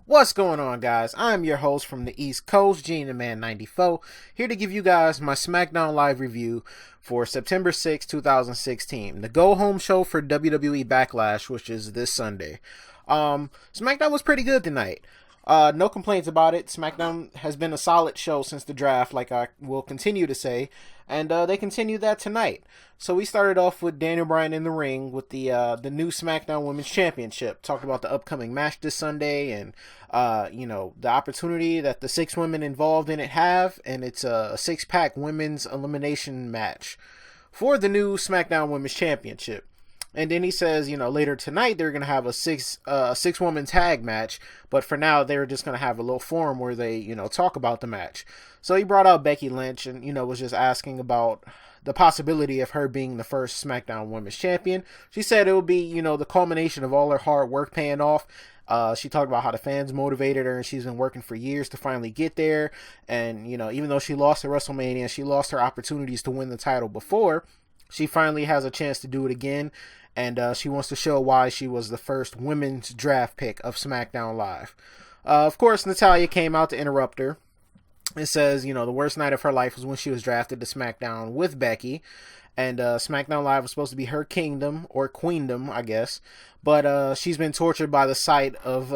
What's going on, guys? I'm your host from the East Coast, Gene the Man 94, here to give you guys my SmackDown Live review for September 6, 2016, the go-home show for WWE Backlash, which is this Sunday. SmackDown was pretty good tonight. No complaints about it. SmackDown has been a solid show since the draft, like I will continue to say, and they continued that tonight. So we started off with Daniel Bryan in the ring with the new SmackDown Women's Championship. Talked about the upcoming match this Sunday and the opportunity that the 6 women involved in it have, and it's a 6-pack women's elimination match for the new SmackDown Women's Championship. And then he says, later tonight they're going to have a 6-woman tag match, but for now they're just going to have a little forum where they, talk about the match. So he brought out Becky Lynch and, was just asking about the possibility of her being the first SmackDown Women's Champion. She said it would be, the culmination of all her hard work paying off. She talked about how the fans motivated her and she's been working for years to finally get there. And, even though she lost at WrestleMania, she lost her opportunities to win the title before, she finally has a chance to do it again. And she wants to show why she was the first women's draft pick of SmackDown Live. Of course, Natalya came out to interrupt her. It says, the worst night of her life was when she was drafted to SmackDown with Becky. And SmackDown Live was supposed to be her kingdom, or queendom, I guess. But she's been tortured by the sight of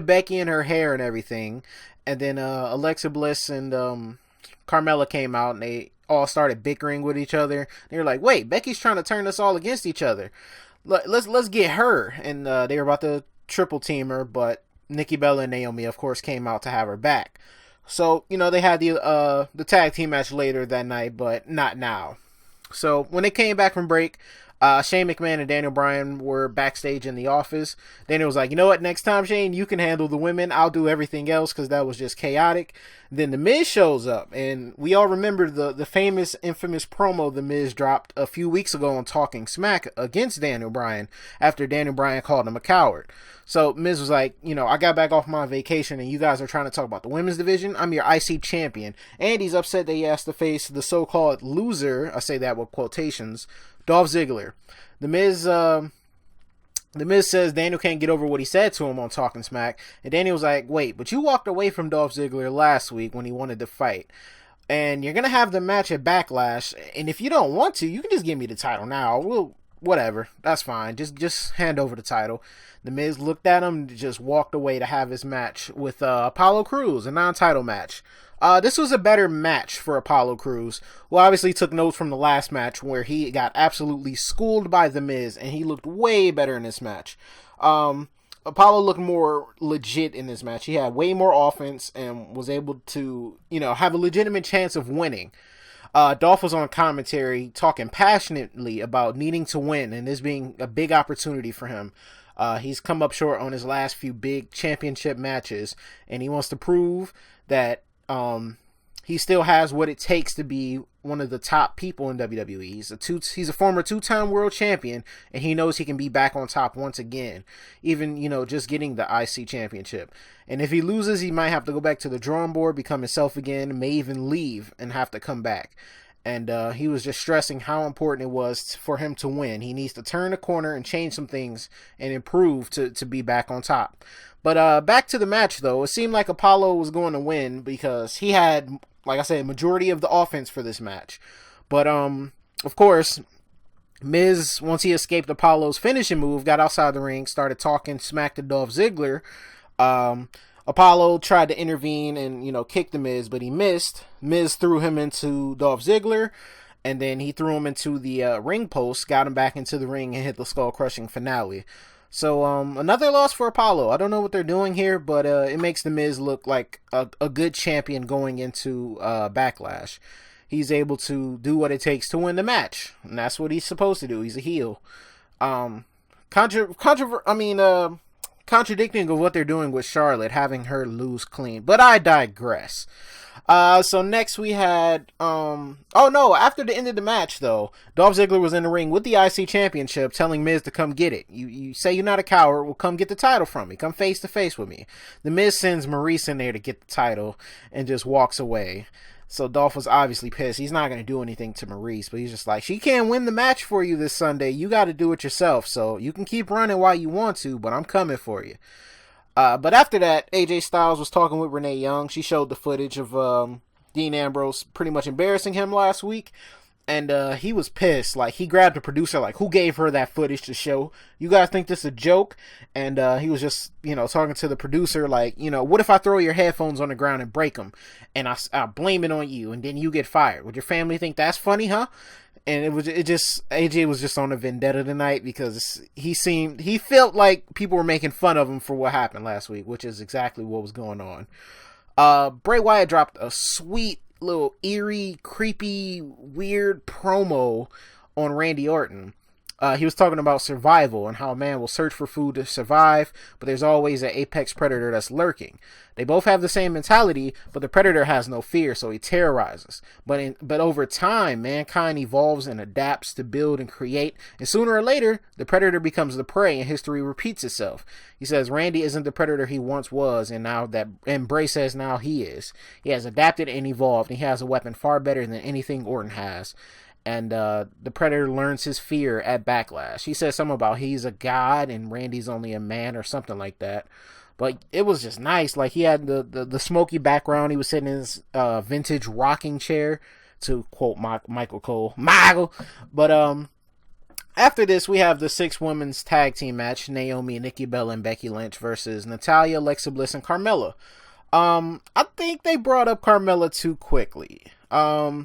Becky and her hair and everything. And then Alexa Bliss and Carmella came out and they all started bickering with each other. They were like, wait, Becky's trying to turn us all against each other. Let's get her. And they were about to triple team her, but Nikki Bella and Naomi, of course, came out to have her back. So, they had the tag team match later that night, but not now. So, when they came back from break, Shane McMahon and Daniel Bryan were backstage in the office. Daniel was like, you know what, next time, Shane, you can handle the women. I'll do everything else because that was just chaotic. Then The Miz shows up, and we all remember the famous, infamous promo The Miz dropped a few weeks ago on Talking Smack against Daniel Bryan after Daniel Bryan called him a coward. So Miz was like, I got back off my vacation and you guys are trying to talk about the women's division. I'm your IC champion. And he's upset that he has to face the so-called loser, I say that with quotations, Dolph Ziggler. The Miz says Daniel can't get over what he said to him on Talking Smack. And Daniel was like, wait, but you walked away from Dolph Ziggler last week when he wanted to fight. And you're going to have the match at Backlash. And if you don't want to, you can just give me the title now. Whatever. That's fine. Just hand over the title. The Miz looked at him and just walked away to have his match with Apollo Crews, a non-title match. This was a better match for Apollo Crews, who obviously took notes from the last match where he got absolutely schooled by The Miz, and he looked way better in this match. Apollo looked more legit in this match. He had way more offense and was able to, have a legitimate chance of winning. Dolph was on commentary talking passionately about needing to win and this being a big opportunity for him. He's come up short on his last few big championship matches, and he wants to prove that he still has what it takes to be one of the top people in WWE. He's a former 2-time world champion, and he knows he can be back on top once again, even, just getting the IC championship. And if he loses, he might have to go back to the drawing board, become himself again, may even leave and have to come back. And he was just stressing how important it was for him to win. He needs to turn the corner and change some things and improve to be back on top. But back to the match, though. It seemed like Apollo was going to win because he had, like I said, majority of the offense for this match. But, of course, Miz, once he escaped Apollo's finishing move, got outside the ring, started talking smack to Dolph Ziggler. Apollo tried to intervene and, kick the Miz, but he missed. Miz threw him into Dolph Ziggler, and then he threw him into the ring post, got him back into the ring, and hit the skull-crushing finale. So, another loss for Apollo. I don't know what they're doing here, but it makes the Miz look like a good champion going into Backlash. He's able to do what it takes to win the match, and that's what he's supposed to do. He's a heel. Contradicting of what they're doing with Charlotte, having her lose clean. But I digress. So next we had, after the end of the match, though, Dolph Ziggler was in the ring with the IC Championship telling Miz to come get it. You say you're not a coward, well, come get the title from me. Come face to face with me. The Miz sends Maurice in there to get the title and just walks away. So Dolph was obviously pissed. He's not going to do anything to Maurice, but he's just like, she can't win the match for you this Sunday. You got to do it yourself. So you can keep running while you want to, but I'm coming for you. But after that, AJ Styles was talking with Renee Young. She showed the footage of Dean Ambrose pretty much embarrassing him last week. And he was pissed. Like, he grabbed the producer, like, who gave her that footage to show? You guys think this is a joke? And he was just, talking to the producer, like, what if I throw your headphones on the ground and break them? And I blame it on you, and then you get fired. Would your family think that's funny, huh? And AJ was just on a vendetta tonight because he felt like people were making fun of him for what happened last week, which is exactly what was going on. Bray Wyatt dropped a sweet little eerie, creepy, weird promo on Randy Orton. He was talking about survival and how a man will search for food to survive, but there's always an apex predator that's lurking. They both have the same mentality, but the predator has no fear, so he terrorizes. But over time, mankind evolves and adapts to build and create, and sooner or later, the predator becomes the prey, and history repeats itself. He says Randy isn't the predator he once was, and Bray says now he is. He has adapted and evolved, and he has a weapon far better than anything Orton has. And the Predator learns his fear at Backlash. He says something about he's a god and Randy's only a man or something like that. But it was just nice. Like, he had the smoky background. He was sitting in his vintage rocking chair, to quote Michael Cole. Michael! But after this, we have the 6 women's tag team match. Naomi, Nikki Bella, and Becky Lynch versus Natalya, Alexa Bliss, and Carmella. I think they brought up Carmella too quickly.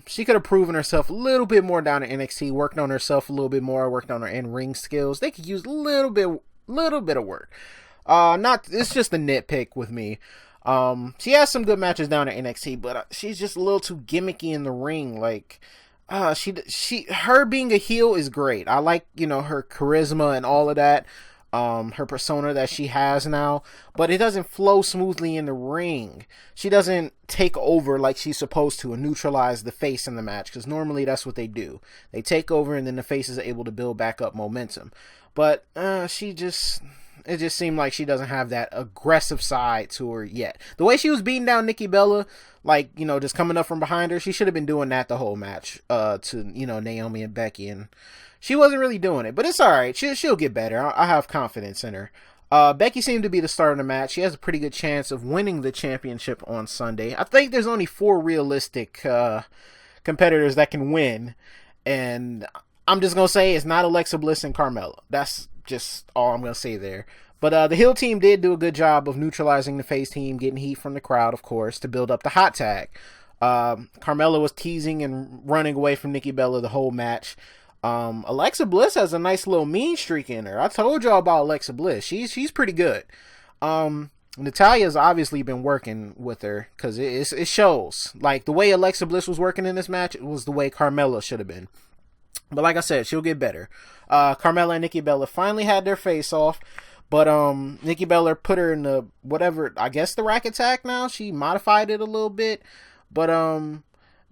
She could have proven herself a little bit more down at NXT, worked on herself a little bit more, worked on her in-ring skills. They could use a little bit of work. It's just a nitpick with me. She has some good matches down at NXT, but she's just a little too gimmicky in the ring. Like, her being a heel is great. I like, her charisma and all of that. Her persona that she has now, but it doesn't flow smoothly in the ring. She doesn't take over like she's supposed to and neutralize the face in the match, because normally that's what they do. They take over and then the face is able to build back up momentum. But it just seemed like she doesn't have that aggressive side to her yet. The way she was beating down Nikki Bella, like, just coming up from behind her, she should have been doing that the whole match to Naomi and Becky, and she wasn't really doing it, but it's alright. She'll get better. I have confidence in her. Becky seemed to be the star of the match. She has a pretty good chance of winning the championship on Sunday. I think there's only 4 realistic competitors that can win, and I'm just going to say it's not Alexa Bliss and Carmella. That's just all I'm going to say there. But the heel team did do a good job of neutralizing the face team, getting heat from the crowd, of course, to build up the hot tag. Carmella was teasing and running away from Nikki Bella the whole match. Alexa Bliss has a nice little mean streak in her. I told y'all about Alexa Bliss. She's pretty good. Natalya's obviously been working with her, because it shows. Like, the way Alexa Bliss was working in this match, it was the way Carmella should have been. But like I said, she'll get better. Carmella and Nikki Bella finally had their face off, but Nikki Bella put her in the whatever, I guess the rack attack now. She modified it a little bit, but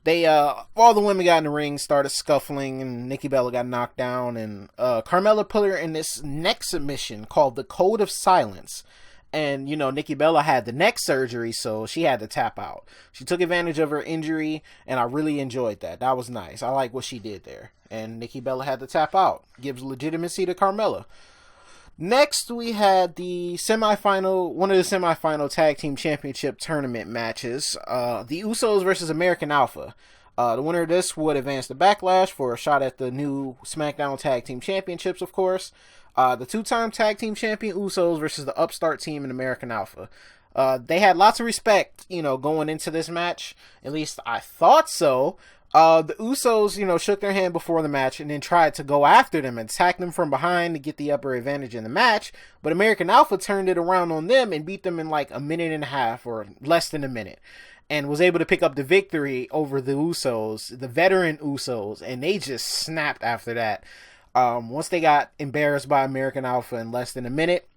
they all the women got in the ring, started scuffling, and Nikki Bella got knocked down, and Carmella put her in this neck submission called the Code of Silence. And, Nikki Bella had the neck surgery, so she had to tap out. She took advantage of her injury, and I really enjoyed that. That was nice. I like what she did there. And Nikki Bella had to tap out. Gives legitimacy to Carmella. Next, we had the one of the semifinal tag team championship tournament matches. The Usos versus American Alpha. The winner of this would advance to Backlash for a shot at the new SmackDown Tag Team Championships, of course. The 2-time tag team champion Usos versus the upstart team in American Alpha. They had lots of respect, going into this match. At least I thought so. The Usos, shook their hand before the match and then tried to go after them and attack them from behind to get the upper advantage in the match. But American Alpha turned it around on them and beat them in like a minute and a half or less than a minute. And was able to pick up the victory over the Usos, the veteran Usos. And they just snapped after that. Once they got embarrassed by American Alpha in less than a minute,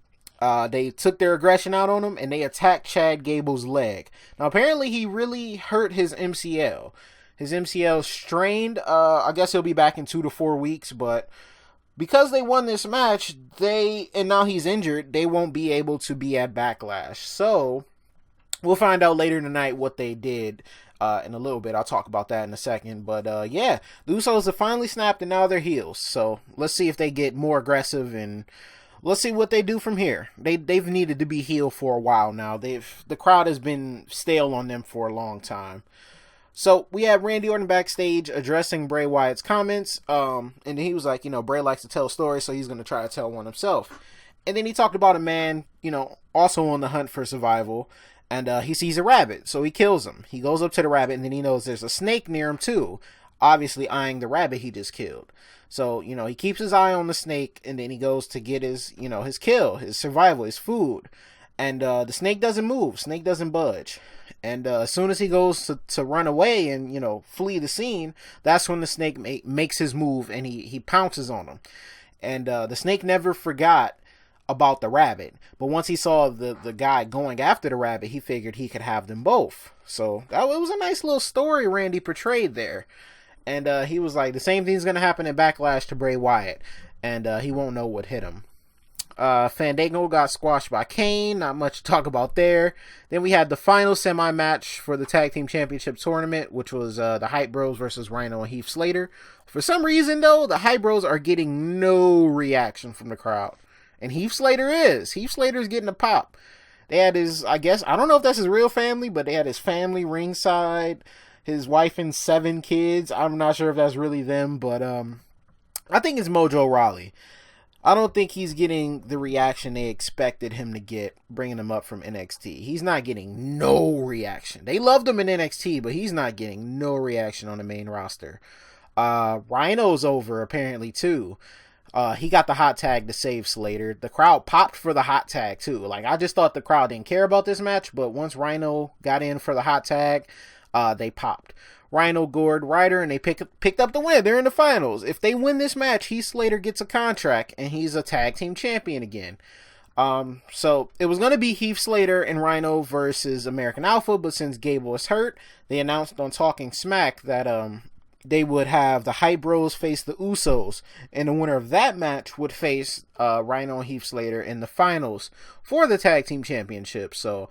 they took their aggression out on him and they attacked Chad Gable's leg. Now, apparently he really hurt his MCL. His MCL strained. I guess he'll be back in 2 to 4 weeks, but because they won this match, and now he's injured, they won't be able to be at Backlash. So we'll find out later tonight what they did in a little bit. I'll talk about that in a second. But yeah, the Usos have finally snapped and now they're heels. So let's see if they get more aggressive and let's see what they do from here. They've needed to be healed for a while now. The crowd has been stale on them for a long time. So we had Randy Orton backstage addressing Bray Wyatt's comments, and he was like, Bray likes to tell stories, so he's going to try to tell one himself. And then he talked about a man, also on the hunt for survival, and he sees a rabbit, so he kills him. He goes up to the rabbit, and then he knows there's a snake near him too, obviously eyeing the rabbit he just killed. So, he keeps his eye on the snake, and then he goes to get his, his kill, his survival, his food. And the snake doesn't move. Snake doesn't budge. And as soon as he goes to run away and, flee the scene, that's when the snake makes his move and he pounces on him. And the snake never forgot about the rabbit. But once he saw the guy going after the rabbit, he figured he could have them both. So it was a nice little story Randy portrayed there. And he was like, the same thing's going to happen in Backlash to Bray Wyatt. And he won't know what hit him. Fandango got squashed by Kane. Not much to talk about there. Then we had the final semi-match for the Tag Team Championship tournament, which was the Hype Bros versus Rhino and Heath Slater. For some reason, though, the Hype Bros are getting no reaction from the crowd. And Heath Slater is. Heath Slater is getting a pop. They had his, I guess, I don't know if that's his real family, but they had his family ringside. His wife and 7 kids. I'm not sure if that's really them, but I think it's Mojo Rawley. I don't think he's getting the reaction they expected him to get, bringing him up from NXT. He's not getting no reaction. They loved him in NXT, but he's not getting no reaction on the main roster. Rhino's over, apparently, too. He got the hot tag to save Slater. The crowd popped for the hot tag, too. Like, I just thought the crowd didn't care about this match, but once Rhino got in for the hot tag, they popped. Rhino gored Ryder, and they picked up the win. They're in the finals. If they win this match, Heath Slater gets a contract, and he's a tag team champion again. So it was going to be Heath Slater and Rhino versus American Alpha, but since Gable is hurt, they announced on Talking Smack that they would have the Hype Bros face the Usos, and the winner of that match would face Rhino and Heath Slater in the finals for the tag team championship. So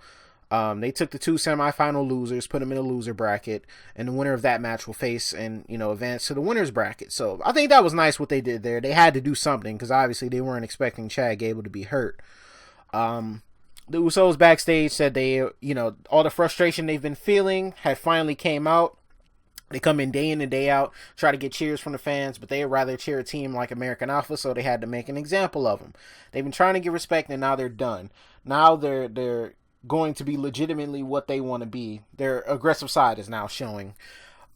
they took the 2 semifinal losers, put them in a loser bracket, and the winner of that match will face and, advance to the winner's bracket. So I think that was nice what they did there. They had to do something because obviously they weren't expecting Chad Gable to be hurt. The Usos backstage said they, all the frustration they've been feeling had finally came out. They come in and day out, try to get cheers from the fans, but they'd rather cheer a team like American Alpha, so they had to make an example of them. They've been trying to get respect, and now they're done. Now they're going to be legitimately what they want to be. Their aggressive side is now showing.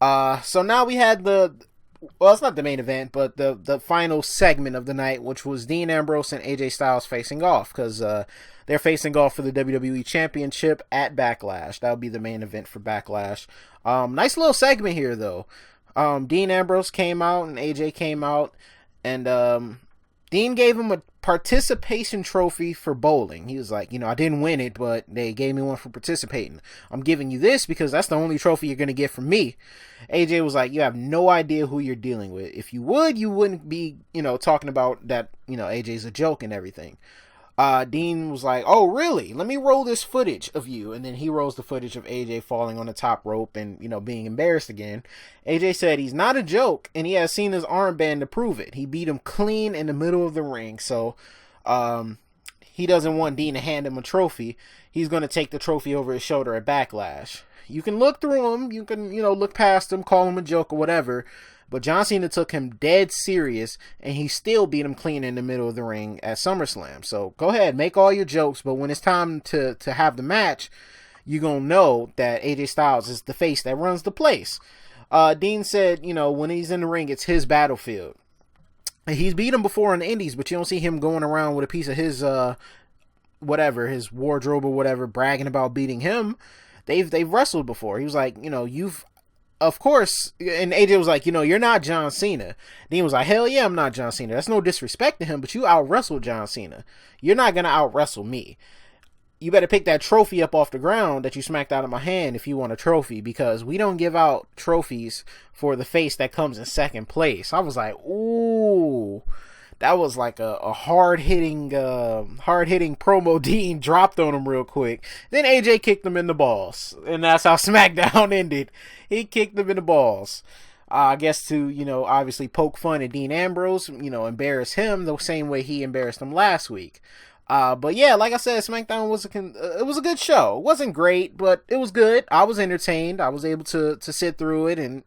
So now we had it's not the main event, but the final segment of the night, which was Dean Ambrose and AJ Styles facing off, because they're facing off for the WWE Championship at Backlash. That'll be the main event for Backlash. Nice little segment here, though. Dean Ambrose came out and AJ came out, and Dean gave him a participation trophy for bowling. He was like, I didn't win it, but they gave me one for participating. I'm giving you this because that's the only trophy you're going to get from me. AJ was like, you have no idea who you're dealing with. If you would, you wouldn't be, talking about that, AJ's a joke and everything. Dean was like, oh, really? Let me roll this footage of you. And then he rolls the footage of AJ falling on the top rope and, being embarrassed again. AJ said he's not a joke, and he has seen his armband to prove it. He beat him clean in the middle of the ring. So, he doesn't want Dean to hand him a trophy. He's going to take the trophy over his shoulder at Backlash. You can look through him. You can, look past him, call him a joke or whatever. But John Cena took him dead serious, and he still beat him clean in the middle of the ring at SummerSlam. So go ahead, make all your jokes, but when it's time to have the match, you're going to know that AJ Styles is the face that runs the place. Dean said, when he's in the ring, it's his battlefield. He's beat him before in the Indies, but you don't see him going around with a piece of his, his wardrobe or whatever, bragging about beating him. They've wrestled before. He was like, of course, and AJ was like, you're not John Cena. Dean was like, hell yeah, I'm not John Cena. That's no disrespect to him, but you out-wrestled John Cena. You're not going to out-wrestle me. You better pick that trophy up off the ground that you smacked out of my hand if you want a trophy, because we don't give out trophies for the face that comes in second place. I was like, ooh, that was like a hard-hitting promo. Dean dropped on him real quick. Then AJ kicked him in the balls, and that's how SmackDown ended. He kicked him in the balls. I guess to, obviously poke fun at Dean Ambrose, embarrass him the same way he embarrassed him last week. But yeah, like I said, SmackDown was it was a good show. It wasn't great, but it was good. I was entertained. I was able to sit through it and,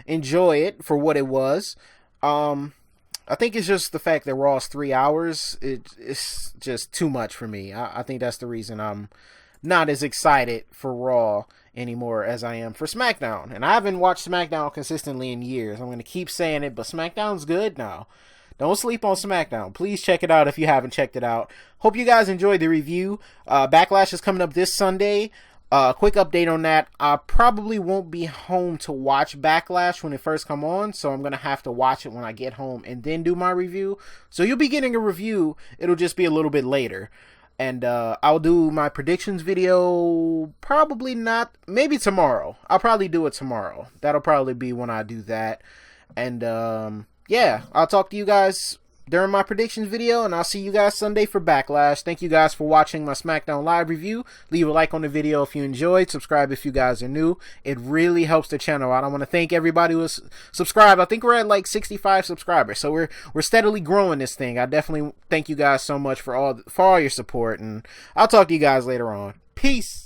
enjoy it for what it was. I think it's just the fact that Raw's 3 hours. It's just too much for me. I think that's the reason I'm not as excited for Raw anymore as I am for SmackDown. And I haven't watched SmackDown consistently in years. I'm going to keep saying it, but SmackDown's good now. Don't sleep on SmackDown. Please check it out if you haven't checked it out. Hope you guys enjoyed the review. Backlash is coming up this Sunday. Quick update on that. I probably won't be home to watch Backlash when it first come on, so I'm going to have to watch it when I get home and then do my review. So you'll be getting a review. It'll just be a little bit later. And I'll do my predictions video probably not, maybe tomorrow. I'll probably do it tomorrow. That'll probably be when I do that. And yeah, I'll talk to you guys during my predictions video, and I'll see you guys Sunday for Backlash. Thank you guys for watching my SmackDown Live review. Leave a like on the video if you enjoyed. Subscribe if you guys are new. It really helps the channel out. I want to thank everybody who's subscribed. I think we're at like 65 subscribers, so we're steadily growing this thing. I definitely thank you guys so much for all your support, and I'll talk to you guys later on. Peace.